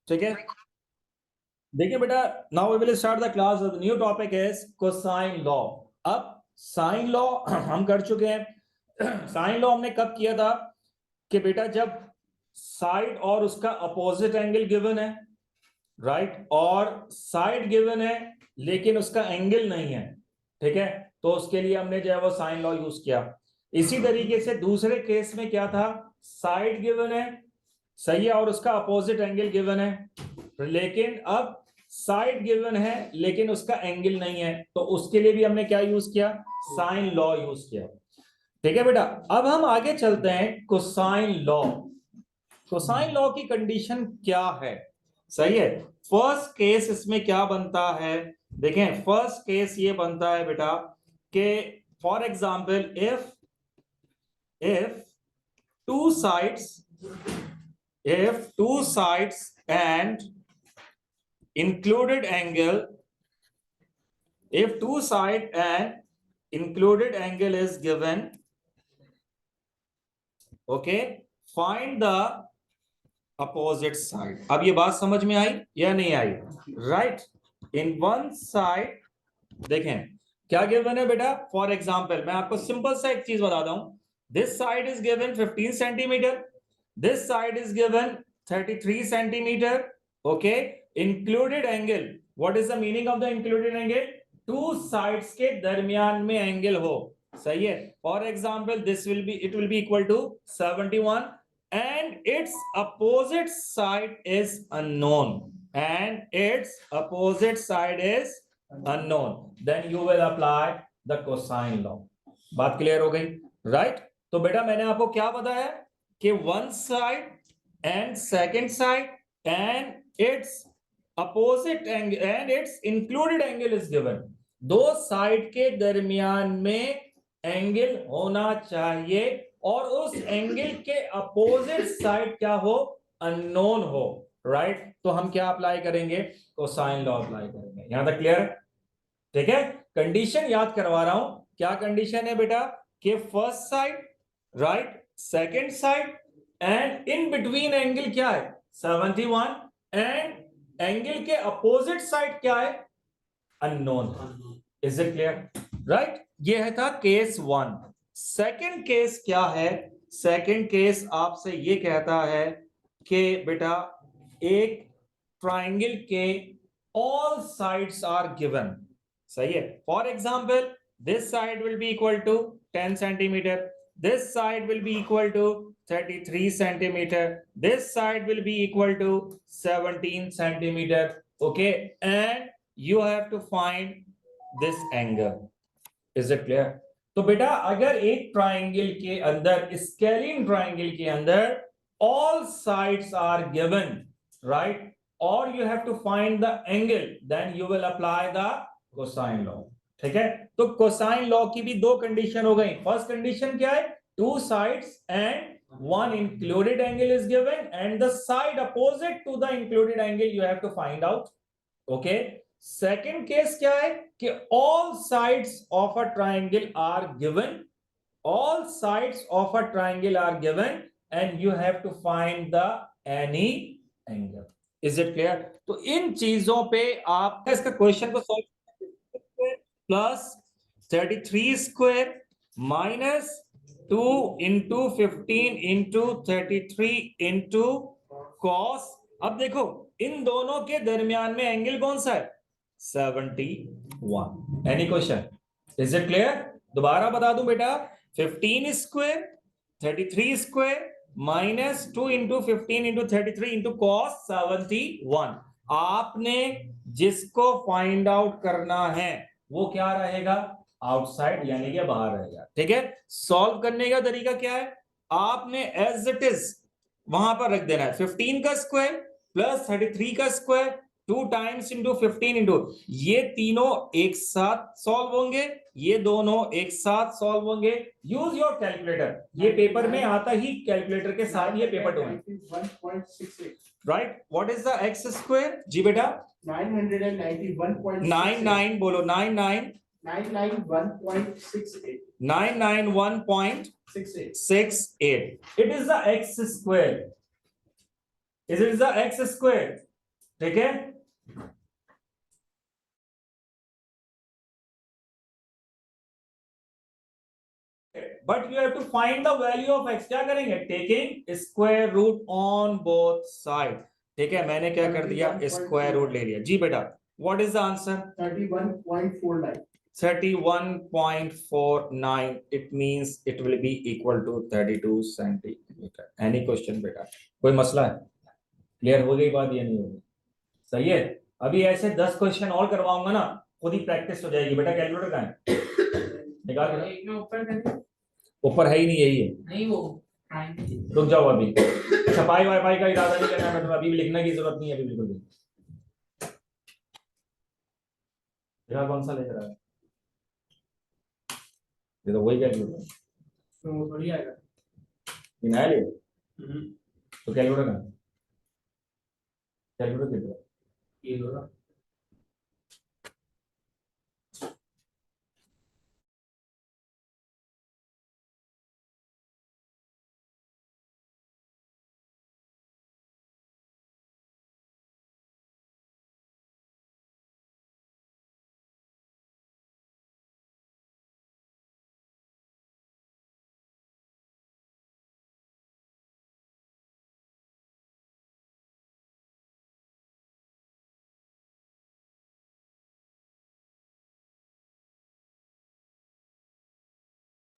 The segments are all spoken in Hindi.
ठीक है, देखिए बेटा, now we will start the class. The new topic is cosine law. अब साइन लॉ हम कर चुके हैं। साइन लॉ हमने कब किया था कि बेटा जब साइड और उसका अपोजिट एंगल गिवन है, राइट, और साइड गिवन है लेकिन उसका एंगल नहीं है, ठीक है, तो उसके लिए हमने जो है वो साइन लॉ यूज किया। इसी तरीके से दूसरे केस में क्या था, साइड गिवन है, सही है, और उसका अपोजिट एंगल गिवन है, लेकिन अब साइड गिवन है लेकिन उसका एंगल नहीं है, तो उसके लिए भी हमने क्या यूज किया, साइन लॉ यूज किया। ठीक है बेटा, अब हम आगे चलते हैं कोसाइन लॉ। कोसाइन लॉ की कंडीशन क्या है, सही है। फर्स्ट केस इसमें क्या बनता है, देखें, फर्स्ट केस ये बनता है बेटा कि for example if two sides and included angle, if two side and included angle is given, okay, find the opposite side। अब ये बात समझ में आई या नहीं आई, राइट। इन वन साइड, देखें क्या गिवन है बेटा, फॉर एग्जांपल मैं आपको सिंपल सा एक चीज बताता हूं। This side is given 15 centimeter, this side is given 33 centimeter, okay. Included angle, what is the meaning of the included angle, two sides के दरमियान में एंगल हो, सही है। For example this will be, it will be equal to 71 and its opposite side is unknown, and its opposite side is unknown, then you will apply the cosine law। बात क्लियर हो गई, राइट। तो बेटा मैंने आपको क्या बताया कि one side and second side and it's opposite angle and its included angle is given, दो साइड के दरमियान में एंगल होना चाहिए और उस एंगल के अपोजिट साइड क्या हो, अननोन हो, राइट। तो हम क्या अप्लाई करेंगे, कोसाइन लॉ अप्लाई करेंगे। यहां तक क्लियर, ठीक है। कंडीशन याद करवा रहा हूं, क्या कंडीशन है बेटा, कि first side, right, second side and in between angle क्या है 71, एंड एंगल के अपोजिट साइड क्या है, unknown. Is it clear, right. ये है था केस वन। सेकंड केस क्या है, सेकंड केस आपसे ये कहता है कि बेटा एक ट्राइंगल के ऑल साइड्स आर गिवन, सही है। For example this side will be equal to 10 centimeter, this side will be equal to 33 centimeter, this side will be equal to 17 centimeter, okay, and you have to find this angle। is it clear? तो बेटा अगर एक ट्राइंगल के अंदर, स्केलिन ट्राइंगल के अंदर all sides are given, right, or you have to find the angle, then you will apply the cosine law। ठीक है, तो कोसाइन लॉ की भी दो कंडीशन हो गई। फर्स्ट कंडीशन क्या है, to sides and one included angle is given and the side opposite to the included angle you have to find out, okay। Second case क्या है कि all sides of a triangle are given, all sides of a triangle are given and you have to find the any angle. Is it clear? तो इन चीजों पे आप इसका क्वेश्चन को solve, plus 33 square minus 2 into 15 into 33 into cos. अब देखो इन दोनों के दरमियान में एंगल कौन सा है, 71। Any question? Is it clear? दोबारा बता दूं बेटा, 15 square 33 square minus 2 into 15 into 33 into cos 71। आपने जिसको फाइंड आउट करना है वो क्या रहेगा, आउटसाइड, यानी कि बाहर रहेगा। ठीक है, सॉल्व करने का तरीका क्या है, आपने एज इट इज वहां पर रख देना है 15 का स्क्वायर प्लस 33 का स्क्वायर 2 टाइम्स इंटू 15 इंटू, ये तीनों एक साथ सॉल्व होंगे, ये दोनों एक साथ सॉल्व होंगे। यूज योर कैलकुलेटर, ये पेपर में आता ही कैलकुलेटर के साथ ये पेपर टू है, right. What is the X square, जी बेटा 99 बोलो, 991.68 991.68। it is the x square, is it the x square, ठीक है, but you have to find the value of x। क्या करेंगे, taking square root on both side. ठीक है, मैंने क्या कर दिया, स्क्वायर रूट ले लिया। जी बेटा, what is the answer? 31.49. 31.49, it means it will be equal to 32 centimeter. Any question बेटा? कोई मसला है? क्लियर हो गई बात या नहीं होगी? सही है। अभी ऐसे 10 क्वेश्चन और करवाऊंगा ना, खुद ही प्रैक्टिस हो जाएगी। बेटा कैलकुलेटर कहाँ है? निकाल के एक में ऊपर ऊपर है ही नहीं, यही है। नहीं वो रुक जाओ अभी, छपाई वाईफाई का इरादा नहीं करना, मतलब अभी भी लिखने की जरूरत नहीं है अभी बिल्कुल भी। कौन सा लिख रहा है? ये तो वही कैलकुलेटर तो थोड़ी आएगा। नया ले तो कैलकुलेटर कहाँ? कैलकुलेटर कितना? ये लो ना।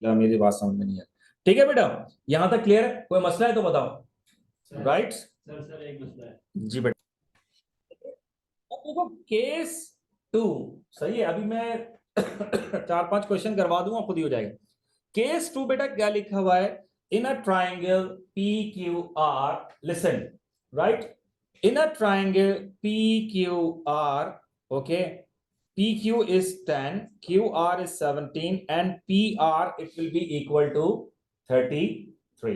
मेरी बात समझ में नहीं है। ठीक है बेटा, यहां तक क्लियर है? कोई मसला है तो बताओ। राइट सर एक मसला है जी बेटा। अब देखो केस 2, सही है, अभी मैं 4-5 क्वेश्चन करवा दूंगा, खुद ही हो जाएगा। केस 2 बेटा क्या लिखा हुआ है? In a triangle P Q R, listen, right, in a triangle P Q R, okay, PQ is 10, QR is 17, and PR it will be equal to 33.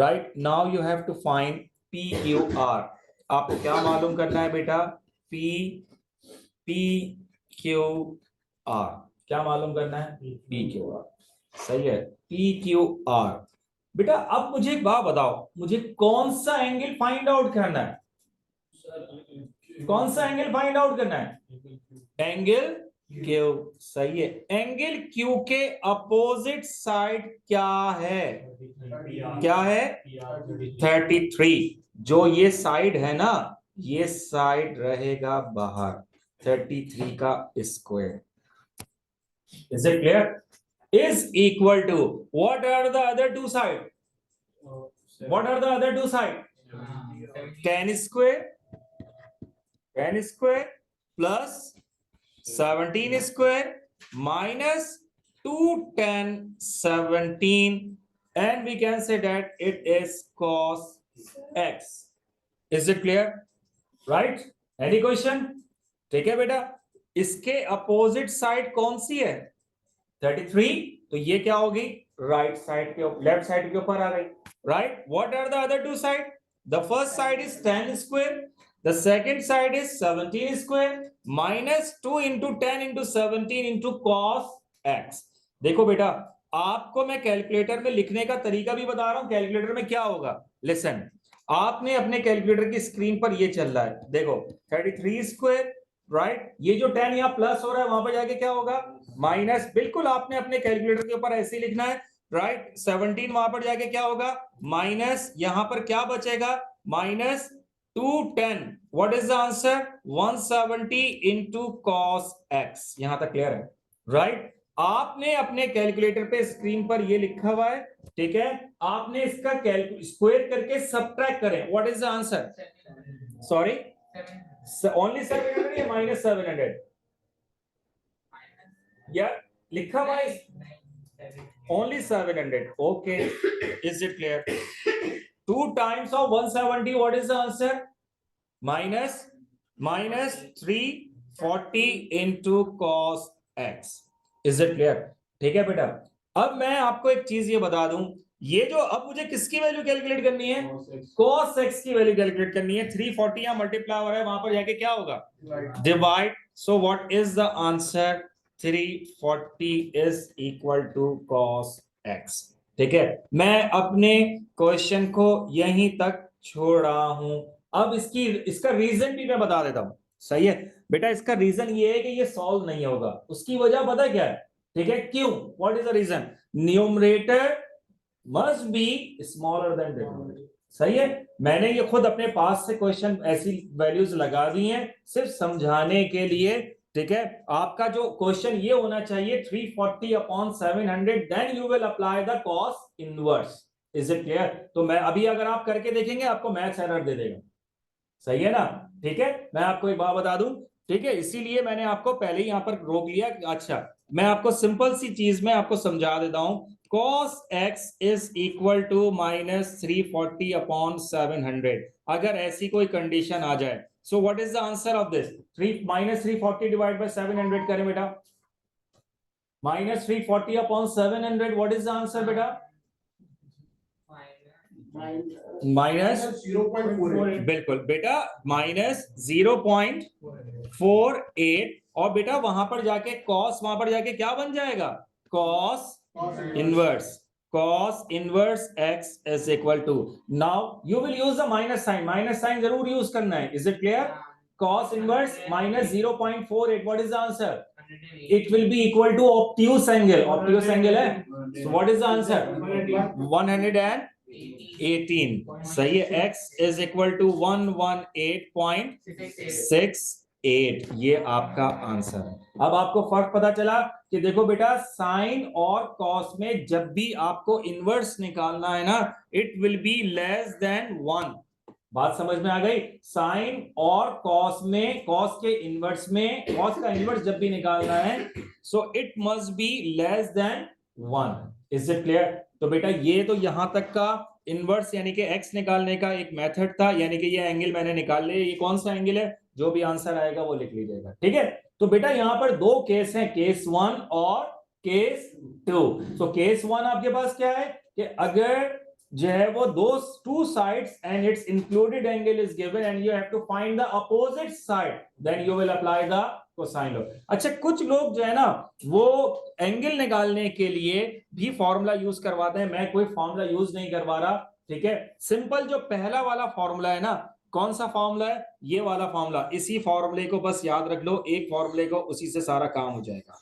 Right? Now you have to find PQR. आपको क्या मालूम करना है बेटा? PQR क्या मालूम करना है? PQR, सही है, PQR। बेटा अब मुझे एक बात बताओ, मुझे कौन सा एंगल फाइंड आउट करना है? कौन सा एंगल फाइंड आउट करना है? एंगल क्यू, सही है। एंगल क्यू के अपोजिट साइड क्या है? क्या है? 33। जो ये साइड है ना, ये साइड रहेगा बाहर, 33 का square. Is it clear? Is equal to what are the other two side? What are the other two side? 10 square, 10 square plus 17 square minus 2 10 17, and we can say that it is cos x. Is it clear? Right? Any question? ठीक है बेटा, इसके अपोजिट साइड कौन सी है? 33, तो ये क्या होगी? राइट साइड के, लेफ्ट साइड के ऊपर आ गई। Right, what are the other two side? The first side is 10 square, the second side is 17 square minus 2 into 10 into 17 into cos x। देखो बेटा, आपको मैं कैलकुलेटर में लिखने का तरीका भी बता रहा हूं। कैलकुलेटर में क्या होगा, लिसन, आपने अपने कैलकुलेटर की स्क्रीन पर ये चल रहा है, देखो 33 स्क्वायर, राइट, ये जो 10 यहां प्लस हो रहा है, वहां पर जाके क्या होगा? माइनस। बिल्कुल आपने अपने कैलकुलेटर के ऊपर ऐसे ही लिखना है, राइट। 17 वहां पर जाके क्या होगा? माइनस, यहां पर क्या बचेगा? Minus 210। What is the answer? 170 into cos x। यहां तक क्लियर है? राइट, आपने अपने कैलकुलेटर पे स्क्रीन पर ये लिखा हुआ है, ठीक है, आपने इसका स्क्वायर करके सबट्रैक्ट करें। What is the answer? Sorry, only 700 या माइनस 700? या लिखा हुआ है only 700। Okay, is it clear? 2 times of 170, what is the answer? minus 340 into cos x। is it clear? ठीक है बेटा, अब मैं आपको एक चीज ये बता दूं, ये जो अब मुझे किसकी वैल्यू कैलकुलेट करनी है? cos x की वैल्यू कैलकुलेट करनी है। 340 यहां मल्टीप्लाई हो रहा है, वहां पर जाके क्या होगा? Divide. So what is the answer? 340 is equal to cos x। ठीक है, मैं अपने क्वेश्चन को यहीं तक छोड़ रहा हूं। अब इसका रीजन भी मैं बता देता हूं, सही है बेटा। इसका रीजन ये है कि ये सॉल्व नहीं होगा। उसकी वजह पता है क्या है? ठीक है, क्यों? What is the reason? Numerator must be smaller than denominator. सही है, मैंने ये खुद अपने पास से क्वेश्चन ऐसी वैल्यूज लगा दी हैं सिर्फ समझाने के लिए। ठीक है, आपका जो क्वेश्चन ये होना चाहिए 340 upon 700, then you will apply the cos inverse. Is it clear? तो मैं अभी अगर आप करके देखेंगे आपको मैथ्स एरर दे देगा, सही है ना? ठीक है, मैं आपको एक बात बता दूं, ठीक है, इसीलिए मैंने आपको पहले ही यहां पर रोक लिया। अच्छा, मैं आपको सिंपल सी चीज में आपको समझा देता हूं। cos x is equal to -340 upon 700। अगर ऐसी कोई कंडीशन आ जाए, so what is the answer of this? -340 divide by 700 करें बेटा। -340 upon 700, what is the answer बेटा? माइनस 0.48 बिल्कुल बेटा, -0.48। और बेटा वहां पर जाके कॉस, वहां पर जाके क्या बन जाएगा? Cos inverse. Cos inverse x is equal to, now you will use the minus sign. Minus sign जरूर यूज करना है। Is it clear? cos inverse -0.48, what is the answer? It will be equal to obtuse angle. Obtuse angle है, so what is the answer? 118। सही है, x is equal to 118.68। ये आपका आंसर है। अब आपको फर्क पता चला कि देखो बेटा, साइन और कॉस में जब भी आपको इनवर्स निकालना है ना, it will be less than 1। बात समझ में आ गई? साइन और कॉस में, कॉस के इनवर्स में, कॉस का इनवर्स जब भी निकालना है, so it must be less than 1। Is it clear? तो बेटा ये तो यहां तक का इनवर्स यानी कि x निकालने का एक मेथड था, यानी कि ये एंगल मैंने निकाल लिया। ये कौन सा एंगल है? जो भी आंसर आएगा वो लिख लीजिएगा, ठीक है? तो बेटा यहां पर दो केस हैं, केस 1 और केस 2। सो केस 1 आपके पास क्या है कि अगर जो है वो two sides and its included angle is given and you have to find the opposite side, then you will apply the cosine law. अच्छा, कुछ लोग जो है ना वो एंगल निकालने के लिए भी फॉर्मूला यूज करवाते हैं। मैं कोई फॉर्मूला यूज नहीं करवा रहा, ठीक है? सिंपल जो पहला वाला फॉर्मूला है ना, कौन सा फॉर्मूला है? ये वाला फॉर्मूला। इसी फॉर्मूले को बस याद रख लो, एक फॉर्मूले को, उसी से सारा काम हो जाएगा।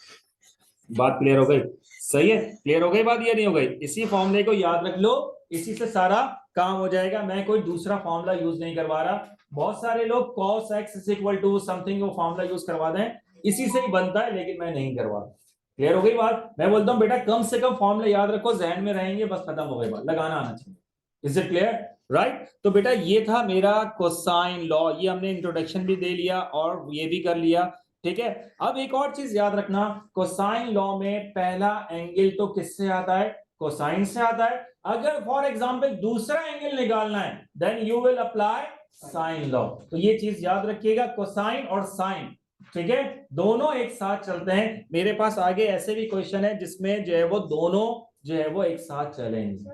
बात क्लियर हो गई? सही है, क्लियर हो गई बात या नहीं हो गई? इसी फॉर्मूले को याद रख लो, इसी से सारा काम हो जाएगा। मैं कोई दूसरा फॉर्मूला यूज नहीं करवा रहा। बहुत सारे लोग cos x is equal to something वो फॉर्मूला यूज करवा दें, इसी से ही बनता है, लेकिन मैं नहीं करवा। क्लियर हो गई बात? मैं बोलता हूं बेटा कम से कम फॉर्मूला याद रखो, जहन में रहेंगे, बस खत्म हो गई बात, लगाना आना चाहिए। Is it clear? राइट? तो बेटा ये था मेरा कोसाइन लॉ। ये हमने इंट्रोडक्शन भी दे लिया और ये भी कर लिया, ठीक है? अब एक और चीज याद रखना, कोसाइन लॉ में पहला एंगल तो किससे आता है? कोसाइन से आता है। अगर फॉर एग्जांपल दूसरा एंगल निकालना है, then you will apply sine law. तो ये चीज याद रखिएगा, कोसाइन और साइन, ठीक है, दोनों एक साथ चलते हैं। मेरे पास आगे ऐसे भी क्वेश्चन है जिसमें जो है वो दोनों जो है वो एक साथ चलेंगे,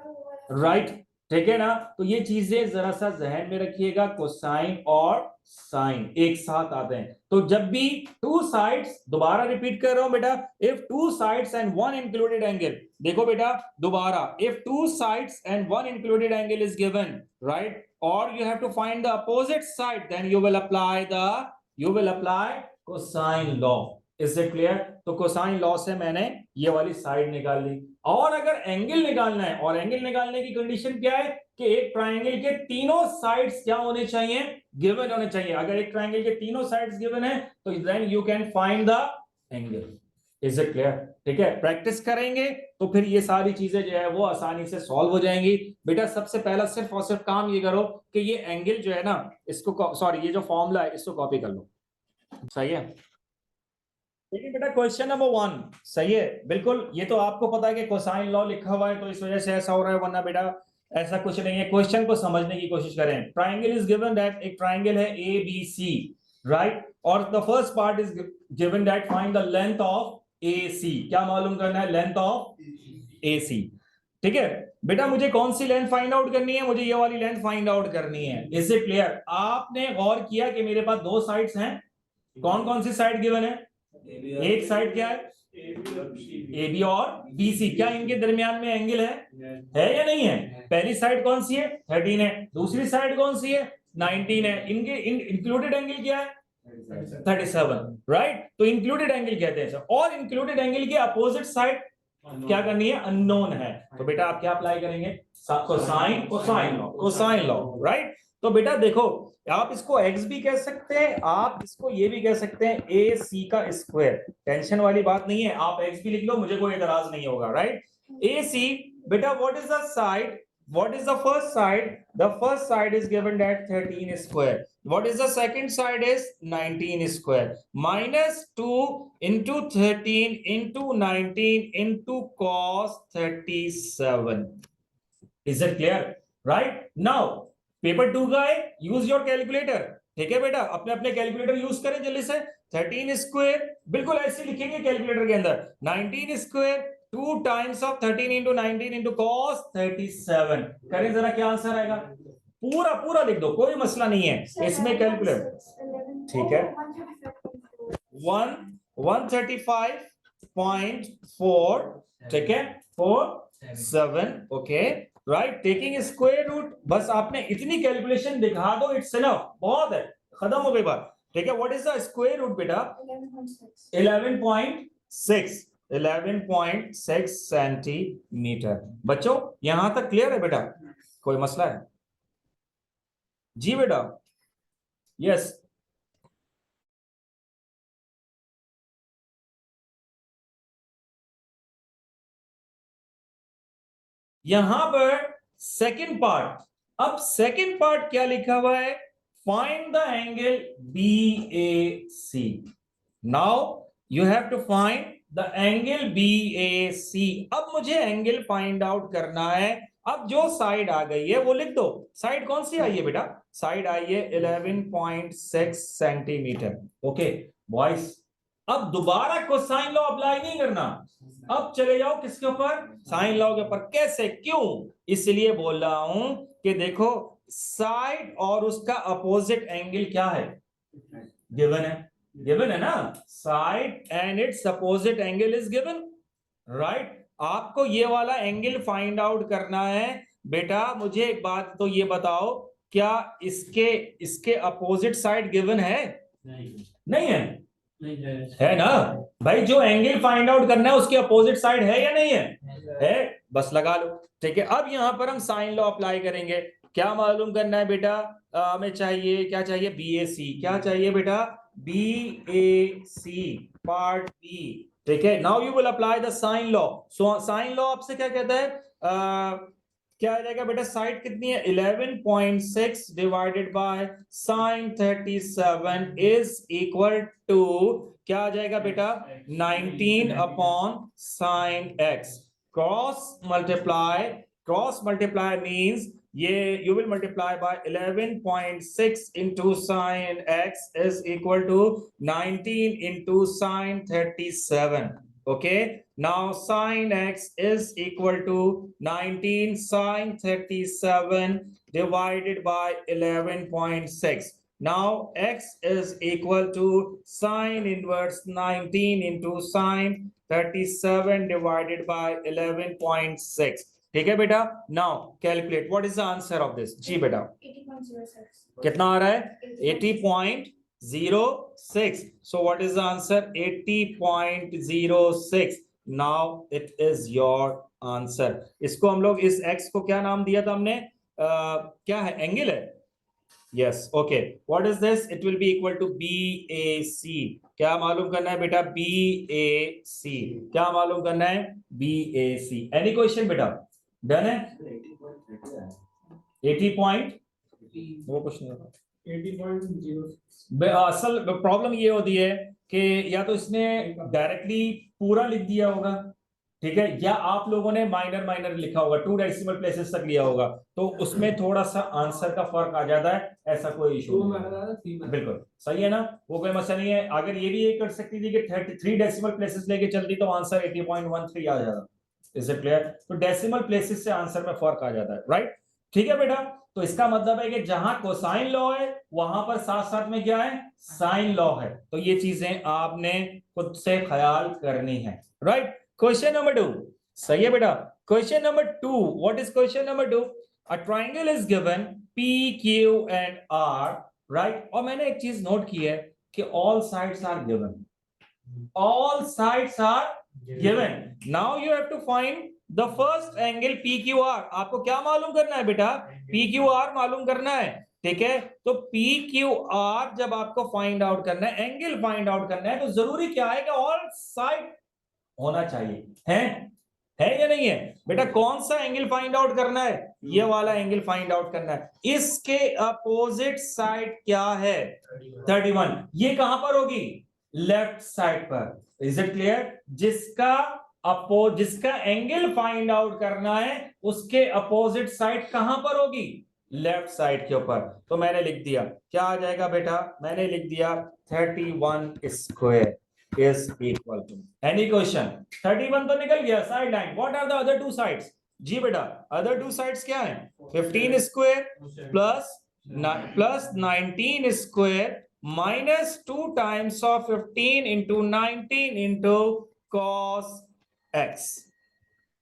राइट? ठीक है ना? तो ये चीजें जरा सा जहन में रखिएगा, कोसाइन और साइन एक साथ आते हैं। तो जब भी टू साइड्स, दोबारा रिपीट कर रहा हूं बेटा, if two sides and one included angle, देखो बेटा दोबारा, if two sides and one included angle is given, right, और you have to find the opposite side, then you will apply cosine law. Is it clear? तो कोसाइन लॉ से मैंने ये वाली साइड निकाल ली। और अगर एंगल निकालना है, और एंगल निकालने की कंडीशन क्या है कि एक ट्रायंगल के तीनों साइड्स क्या होने चाहिए? गिवन होने चाहिए। अगर एक ट्रायंगल के तीनों साइड्स गिवन है तो then you can find the angle. Is it clear? ठीक है, प्रैक्टिस करेंगे तो फिर ये सारी चीजें जो है वो आसानी से सॉल्व हो जाएंगी। बेटा सबसे पहला सिर्फ और सिर्फ काम ये करो कि ये एंगल जो है ना, इसको सॉरी ये जो फॉर्मूला है इसको कॉपी कर लो, सही है? देखिए बेटा क्वेश्चन नंबर 1, सही है बिल्कुल। ये तो आपको पता है कि कोसाइन लॉ लिखा हुआ है तो इस वजह से ऐसा हो रहा है, वरना बेटा ऐसा कुछ नहीं है। क्वेश्चन को समझने की कोशिश करें। ट्राइंगल इज गिवन दैट, एक ट्राइंगल है ABC, राइट, और the first part is given that find the length of AC। क्या मालूम करना है? लेंथ ऑफ AC, ठीक है बेटा। मुझे कौन सी लेंथ फाइंड आउट करनी है? मुझे ये वाली लेंथ फाइंड आउट करनी है। Is it clear? आपने गौर किया कि मेरे पास दो साइड्स हैं, कौन कौन सी साइड गिवन है? एक साइड क्या है? AB और BC। क्या इनके दरमियान में एंगल है या नहीं है? पहली साइड कौन सी है? 13 है। दूसरी साइड कौन सी है? 19 है, इनके इंक्लूडेड एंगल क्या है 37, राइट। तो इंक्लूडेड एंगल कहते हैं सर, और इंक्लूडेड एंगल की अपोजिट साइड क्या करनी है, अननोन है। तो बेटा आप क्या अप्लाई करेंगे, cosine cosine law, cosine law, right. तो बेटा देखो, आप इसको x भी कह सकते हैं, आप इसको ये भी कह सकते हैं ए सी का स्क्वायर, टेंशन वाली बात नहीं है, आप x भी लिख लो, मुझे कोई एतराज नहीं होगा, राइट। ए सी, बेटा what is the side, what is the first side, the first side is given at 13 square, what is the second side is 19 square, minus 2 into 13 into 19 into cos 37, is it clear, right? Now paper 2 का है, use your calculator, ठीक है बेटा, अपने अपने कैलकुलेटर यूज करें जल्दी से। 13 स्क्वायर बिल्कुल ऐसे लिखेंगे कैलकुलेटर के अंदर, 19 square 2 times of 13 into 19 into cos 37, करें जरा क्या आंसर आएगा, पूरा पूरा लिख दो, कोई मसला नहीं है इसमें, कैलकुलेटर, ठीक है 135.4, ठीक है 47, okay right, taking square root, बस आपने इतनी कैलकुलेशन दिखा दो, इट्स इनफ, बहुत है, खत्म हो गई बात, ठीक है। What is the square root बेटा, 11.6, 11.6 सेंटीमीटर। बच्चों यहां तक क्लियर है बेटा, कोई मसला है जी बेटा, यस। यहां पर सेकंड पार्ट, अब सेकंड पार्ट क्या लिखा हुआ है, find the angle BAC, now you have to find the angle BAC। अब मुझे एंगल फाइंड आउट करना है, अब जो साइड आ गई है वो लिख दो, साइड कौन सी आई है बेटा, साइड आई है 11.6 सेंटीमीटर, ओके बॉयज। अब दोबारा कोसाइन लॉ अप्लाई नहीं करना, अब चले जाओ किसके ऊपर, साइन लॉ के ऊपर। कैसे, क्यों, इसलिए बोल रहा हूं कि देखो साइड और उसका अपोजिट एंगल क्या है, गिवन है, गिवन है ना, side and it's opposite angle is given, right. आपको ये वाला एंगल फाइंड आउट करना है बेटा। मुझे एक बात तो ये बताओ, क्या इसके अपोजिट साइड गिवन है, नहीं है, है ना भाई, जो एंगल फाइंड आउट करना है उसकी अपोजिट साइड है या नहीं है, बस लगा लो, ठीक है। अब यहां पर हम साइन लॉ अप्लाई करेंगे, क्या मालूम करना है बेटा, हमें चाहिए, क्या चाहिए, BAC, क्या चाहिए बेटा, BAC पार्ट बी, ठीक है। Now you will apply the sine law, so sine law आपसे क्या कहता है, क्या आ जाएगा बेटा, साइड कितनी है 11.6 divided by sine 37 is equal to क्या आ जाएगा बेटा 19 upon sine x, cross multiply means ये you will multiply by 11.6 into sin x is equal to 19 into sin 37, okay। Now sin x is equal to 19 sin 37 divided by 11.6. Now x is equal to sin inverse 19 into sin 37 divided by 11.6, ठीक है बेटा। Now calculate what is the answer of this, जी बेटा 80.06 कितना आ रहा है 80.06, so what is the answer 80.06, now it is your answer. इसको हम लोग इस x को क्या नाम दिया था हमने, क्या है, एंगल है, yes okay. What is this, it will be equal to BAC, क्या मालूम करना है बेटा, BAC, क्या मालूम करना है, BAC। एनी क्वेश्चन बेटा, डन है 80 पॉइंट, वो कुछ नहीं होगा 80.06। असल प्रॉब्लम ये होती है कि या तो इसने डायरेक्टली पूरा लिख दिया होगा, ठीक है, या आप लोगों ने माइनर माइनर लिखा होगा, 2 डेसिमल प्लेसेस तक लिया होगा, तो उसमें थोड़ा सा आंसर का फर्क आ जाता है, ऐसा कोई इशू नहीं, बिल्कुल सही है ना, वो कोई मसला नहीं है। अगर ये भी ये कर सकती थी कि 33 डेसिमल प्लेसेस लेके चलती तो आंसर 80.13 आ जाता, इज इट क्लियर। तो डेसिमल प्लेसेस से आंसर में फर्क आ जाता है, राइट, ठीक है बेटा। तो इसका मतलब है कि जहां कोसाइन लॉ है वहां पर साथ साथ में क्या है, साइन लॉ है, तो ये चीजें आपने खुद से ख्याल करनी है, राइट। क्वेश्चन नंबर 2, सही है बेटा। Question number 2, what is question number 2, a triangle is given P Q and R, right. और मैंने एक चीज नोट की है कि all sides are given, all sides are given. Now you have to find the first angle PQR. आपको क्या मालूम करना है बेटा? PQR मालूम करना है, ठीक है। तो PQR जब आपको फाइंड आउट करना है, एंगल फाइंड आउट करना है, तो जरूरी क्या है कि ऑल साइड होना चाहिए, है या नहीं है बेटा? कौन सा एंगल फाइंड आउट करना है? ये वाला एंगल फाइंड आउट करना है। इसके अपोजिट साइड क्या है? 31। ये कहां पर होगी? लेफ्ट साइड पर। Is it clear? जिसका एंगल फाइंड आउट करना है उसके अपोजिट साइड कहां पर होगी? लेफ्ट साइड के ऊपर। तो मैंने लिख दिया, क्या आ जाएगा बेटा? मैंने लिख दिया 31 square is equal to, any question? 31 तो निकल गया, side line. What are the other two sides? जी बेटा, अदर टू साइड्स क्या है? 15 square plus 19 square minus 2 times of 15 into 19 into cos x,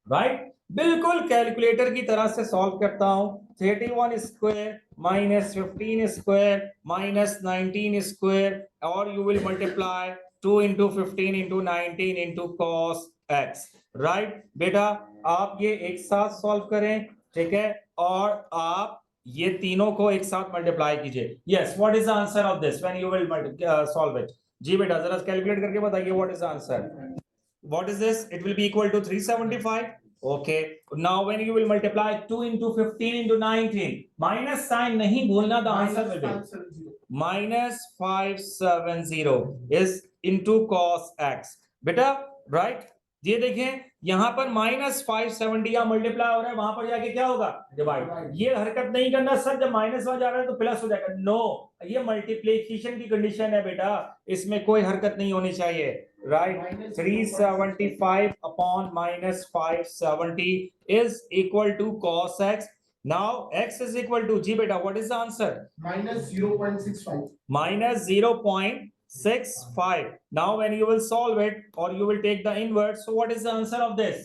right. बिल्कुल कैलकुलेटर की तरह से सॉल्व करता हूं। 31 square minus 15 square minus 19 square, और you will multiply 2 into 15 into 19 into cos x, right. बेटा आप ये एक साथ सॉल्व करें, ठीक है, और आप ये तीनों को एक साथ मल्टीप्लाई कीजिए। Yes, what is the answer of this when you will solve it? जी बेटा जरा कैलकुलेट करके बताइए, what is the answer? What is this? It will be equal to 375. Okay. Now when you will multiply 2 into 15 into 19, minus sign नहीं भूलना, the answer will be minus 570 is into cos x. बेटा राइट, ये देखें यहां पर माइनस 570 या मल्टीप्लाई हो रहा है, वहां पर जाके क्या होगा? डिवाइड। ये हरकत नहीं करना सर, जब माइनस वहां जा रहा है तो प्लस हो जाएगा। नो, ये मल्टीप्लिकेशन की कंडीशन है बेटा, इसमें कोई हरकत नहीं होनी चाहिए, right. 375 upon minus 570 is equal to cos x. Now x is equal to, जी बेटा what is the answer? minus 0.65. Minus 0.65. Now when you will solve it, or you will take the inverse, so what is the answer of this?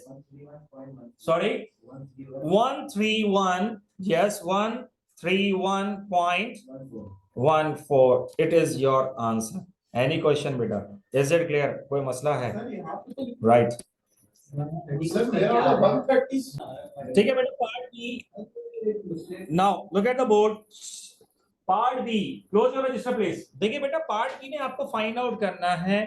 Sorry, 131. Yes, 131.14. It is your answer. Any question beta? Is it clear? कोई मसला है? Right. Sir, there are 130. ठीक है बेटा, part B. Now look at the board. Part B, close your register please. देखिए बेटा, पार्ट बी में आपको फाइंड आउट करना है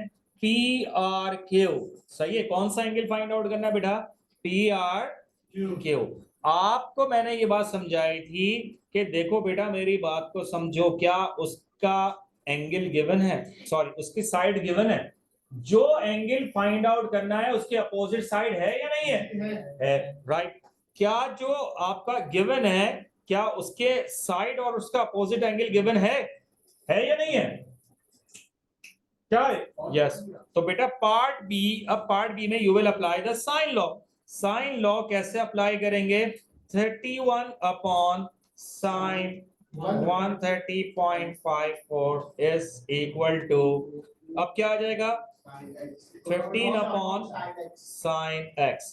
पी आर क्यू, सही है। कौन सा एंगल फाइंड आउट करना है बेटा? P R Q. आपको मैंने ये बात समझाई थी कि देखो बेटा मेरी बात को समझो, क्या उसका एंगल गिवन है, सॉरी उसकी साइड गिवन है, जो एंगल फाइंड आउट करना है उसके अपोजिट साइड है या नहीं है? राइट। क्या जो आपका गिवन है, क्या उसके साइड और उसका अपोजिट एंगल गिवन है या नहीं है? क्या है? यस। तो बेटा पार्ट बी, अब पार्ट बी में you will apply the sine law. Sine law कैसे अप्लाई करेंगे? 31 upon sine 130.54 is equal to, अब क्या आ जाएगा? 15 upon sine X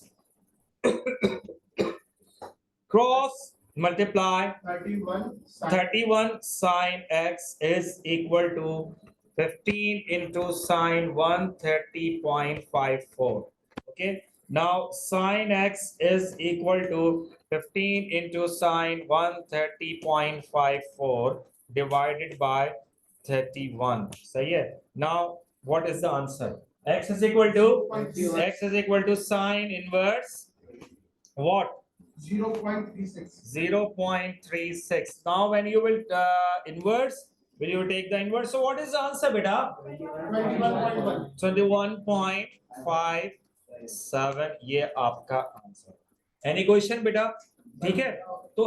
cross multiply 31 sin x is equal to 15 into sin 130.54. Okay, now sin x is equal to 15 into sin 130.54 divided by 31. सही है। Now what is the answer? X is equal to sin inverse what? 0.36. 0.36. Now when you will inverse, will you take the inverse? So what is the answer beta? 21.1. 21.57 ये आपका आंसर। एनी क्वेश्चन बेटा? ठीक है, तो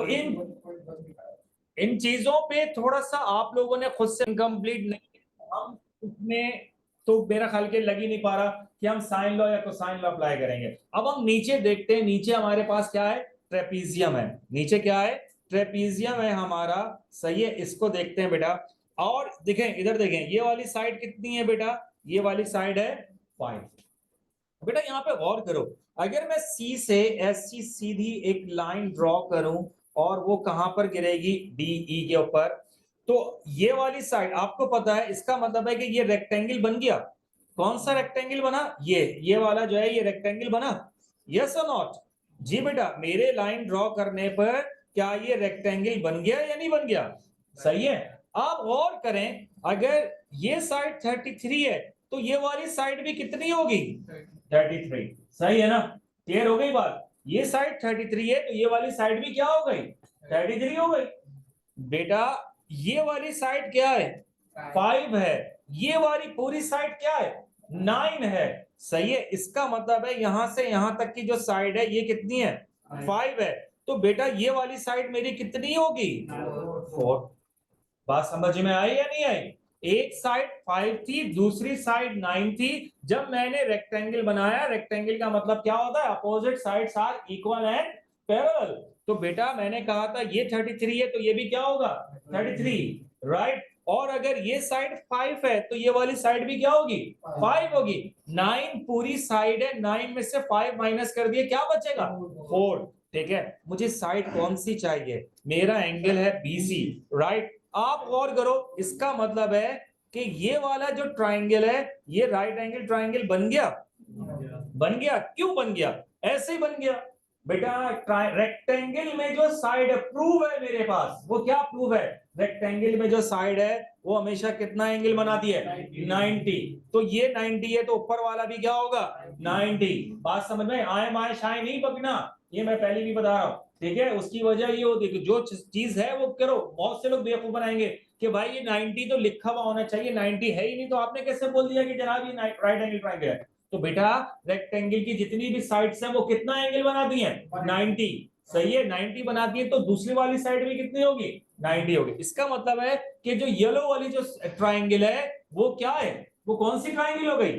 इन चीजों पे थोड़ा सा आप लोगों ने खुद से इनकम्प्लीट नहीं, हम उसमें तो मेरा ख्याल के लग ही नहीं पा रहा कि हम साइन लॉ या कोसाइन लॉ अप्लाई करेंगे। अब हम नीचे देखते हैं, नीचे हमारे पास क्या है? ट्रेपीजियम है। नीचे क्या है? ट्रेपीजियम है हमारा, सही है। इसको देखते हैं बेटा, और देखें इधर देखें, ये वाली साइड कितनी है बेटा? ये वाली साइड है 5। बेटा यहाँ पे गौर करो, अगर मैं सी से ऐसी सीधी एक लाइन ड्रॉ करूं और वो कहां पर गिरेगी, DE के ऊपर। तो ये वाली साइड आपको पता है, इसका मतलब है कि ये रेक्टेंगल बन गया। कौन सा रेक्टेंगल बना, ये वाला जो है ये रेक्टेंगल बना, यस और नॉट। जी बेटा, मेरे लाइन ड्रॉ करने पर क्या ये रेक्टेंगल बन गया या नहीं बन गया, सही है। आप गौर करें, अगर ये साइड 33 है तो ये वाली साइड भी कितनी होगी, 33, सही है ना। क्लियर हो गई बात, ये साइड 33 है तो ये वाली साइड भी क्या हो गई, 33 हो गई। बेटा ये वाली साइड क्या है, 5 है, ये वाली पूरी साइड क्या है, 9 है, सही है। इसका मतलब है यहां से यहां तक की जो साइड है ये कितनी है, 5 है। तो बेटा ये वाली साइड मेरी कितनी होगी, 4। बात समझ में आई या नहीं आई। एक साइड 5 थी, दूसरी साइड 9 थी। जब मैंने रेक्टेंगल बनाया, रेक्टेंगल का मतलब क्या होता है, opposite sides are equal and parallel. तो बेटा मैंने कहा था ये 33 है तो ये भी क्या होगा, 33, राइट। और अगर ये साइड 5 है तो ये वाली साइड भी क्या होगी, 5 होगी। 9 पूरी साइड है, 9 में से 5 माइनस कर दिए, क्या बचेगा, 4। ठीक है, मुझे साइड कौन सी चाहिए, मेरा एंगल है BC, राइट। आप गौर करो, इसका मतलब है कि ये वाला जो ट्राइंगल है ये राइट एंगल ट्राइंगल बन गया, बन गया। क्यों बन गया, ऐसे ही बन गया। बेटा रेक्टेंगल में जो साइड है, प्रूव है मेरे पास, वो क्या प्रूव है, रेक्टेंगल में जो साइड है वो हमेशा कितना एंगल बनाती है, 90। तो ये 90 है तो ऊपर वाला भी क्या होगा, 90। बात समझ में, आए माए शाए नहीं पकना, ये मैं पहले भी बता रहा हूं। ठीक है, उसकी वजह ये होती है कि जो चीज है वो करो, बहुत से लोग बेवकूफ बनाएंगे कि भाई ये 90 तो लिखा हुआ होना चाहिए, 90 है ही नहीं तो आपने कैसे बोल दिया कि जनाब ये राइट एंगल ट्रायंगल है। तो बेटा रेक्टेंगल की जितनी भी साइड्स हैं वो कितना एंगल बनाती हैं, 90, सही है, 90 बनाती है। तो दूसरी वाली साइड भी कितनी होगी, 90 होगी। इसका मतलब है कि जो येलो वाली जो ट्रायंगल है वो क्या है, वो कौन सी ट्रायंगल हो गई,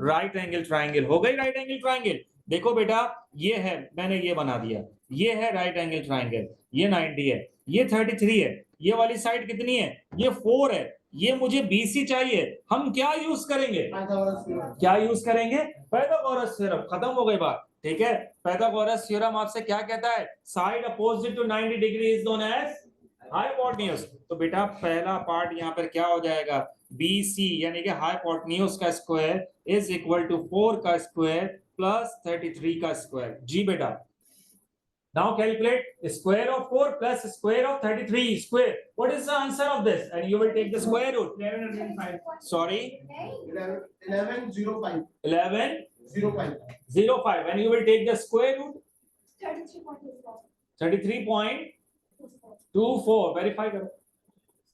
राइट एंगल ट्रायंगल हो गई, राइट एंगल ट्रायंगल। देखो बेटा ये है, मैंने ये बना दिया, ये है राइट एंगल ट्रायंगल, ये 90 है, ये 33 है, ये वाली साइड कितनी है, ये 4 है, ये मुझे BC चाहिए। हम क्या यूज करेंगे, क्या यूज करेंगे, पाइथागोरस थ्योरम। खत्म हो गई बात। ठीक है, पाइथागोरस थ्योरम आपसे क्या कहता है, side opposite to 90 degree is known as hypotenuse. तो बेटा पहला पार्ट यहाँ पर क्या हो जाएगा, BC यानी कि हाइपोटेन्यूज का स्क्वायर इज इक्वल टू 4 का स्क्वायर प्लस 33 का स्क्वायर। जी बेटा, now calculate square of 4 plus square of 33 square. What is the answer of this? And you will take the square root. 1105. Sorry, 1105. 1105. And you will take the square root. 33.24. Verify करो.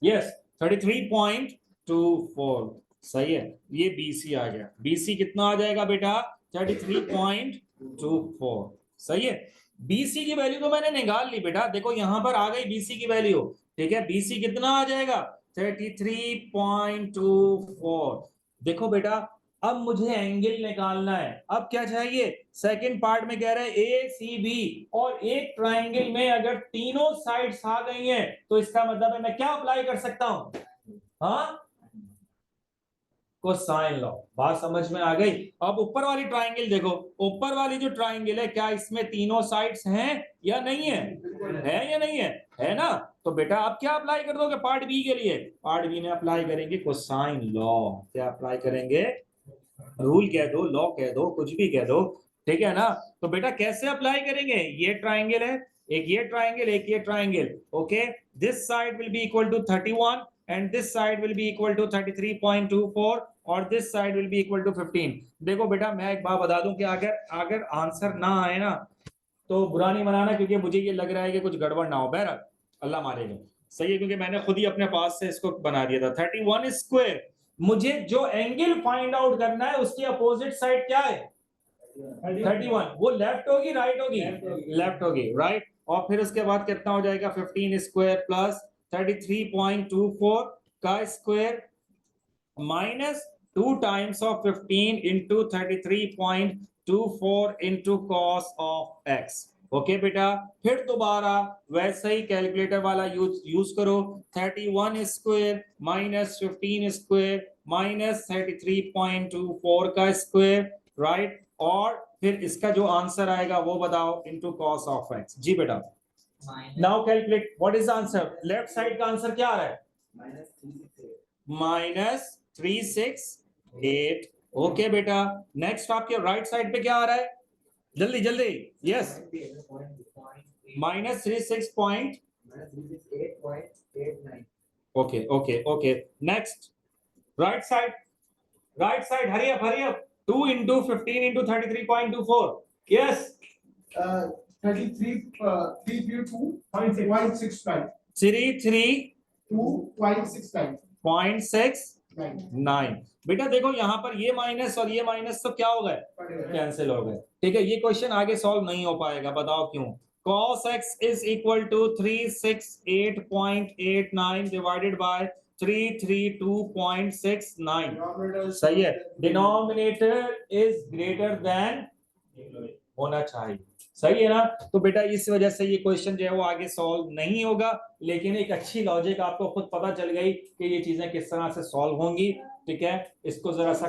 Yes, 33.24. सही है, ये BC आ गया। BC कितना आ जाएगा बेटा, 33.24। सही है, BC की वैल्यू तो मैंने निकाल ली बेटा, देखो यहां पर आ गई BC की वैल्यू। ठीक है, BC कितना आ जाएगा, 33.24। देखो बेटा अब मुझे एंगल निकालना है, अब क्या चाहिए, सेकंड पार्ट में कह रहा है ACB, और एक ट्राइंगल में अगर तीनों साइड्स आ गई हैं तो इसका मतलब है मैं क्या अप्लाई कर सकता हूं, हाँ, कोसाइन लॉ। बात समझ में आ गई। अब ऊपर वाली ट्राइंगल देखो, ऊपर वाली जो ट्राइंगल है क्या इसमें तीनों साइड्स हैं या नहीं है, है या नहीं है ना। तो बेटा आप क्या अप्लाई कर दोगे पार्ट बी के लिए, पार्ट बी में अप्लाई करेंगे कोसाइन लॉ। क्या अप्लाई करेंगे, रूल कह दो, लॉ कह दो, कुछ भी कह दो, ठीक है ना। तो बेटा कैसे अप्लाई करेंगे, ये ट्राइंगल है, एक ये ट्राइंगल, एक ये triangle, okay. This side will be equal to 31 and this side will be equal to 33.24 और this side will be equal to 15। देखो बेटा मैं एक बात बता दूं कि अगर आंसर ना आए ना तो बुरा नहीं मनाना, क्योंकि मुझे ये लग रहा है कि कुछ गड़बड़ ना हो, बहरहाल अल्लाह मारेगा, सही है, क्योंकि मैंने खुद ही अपने पास से इसको बना दिया था। 31 स्क्वायर, मुझे जो एंगल फाइंड आउट करना है उसकी अपोजिट साइड क्या है, 31, वो लेफ्ट होगी राइट होगी, लेफ्ट होगी, राइट। और फिर उसके बाद कितना हो जाएगा, 15 स्क्वायर प्लस 33.24 का square minus 2 times of 15 into 33.24 into cos of x. Okay बेटा, फिर दोबारा वैसे ही कैलकुलेटर वाला यूज करो, 31 स्क्वायर माइनस 15 स्क्वायर माइनस 33.24 का स्क्वायर, राइट। और फिर इसका जो आंसर आएगा वो बताओ, इंटू कॉस ऑफ एक्स। जी बेटा now calculate what is the answer. Left side का आंसर क्या आ रहा है? -368। ओके बेटा, नेक्स्ट आपके राइट साइड पे क्या आ रहा है? जल्दी जल्दी, yes, -36 okay okay okay. Next right side, hurry up 2 into 15 into 33.24, yes 33, 332.69. 33.69। 2.69. बेटा देखो यहाँ पर ये माइनस और ये माइनस तो क्या हो गए? कैंसिल हो गए। ठीक है, ये क्वेश्चन आगे सॉल्व नहीं हो पाएगा, बताओ क्यों? cos x is equal to 368.89 divided by 332.69। सही है, डिनोमिनेटर इज ग्रेटर देन होना चाहिए, सही है ना? तो बेटा इस वजह से ये क्वेश्चन जो है वो आगे सॉल्व नहीं होगा, लेकिन एक अच्छी लॉजिक आपको खुद पता चल गई कि ये चीजें किस तरह से सॉल्व होंगी। ठीक है, इसको जरा सा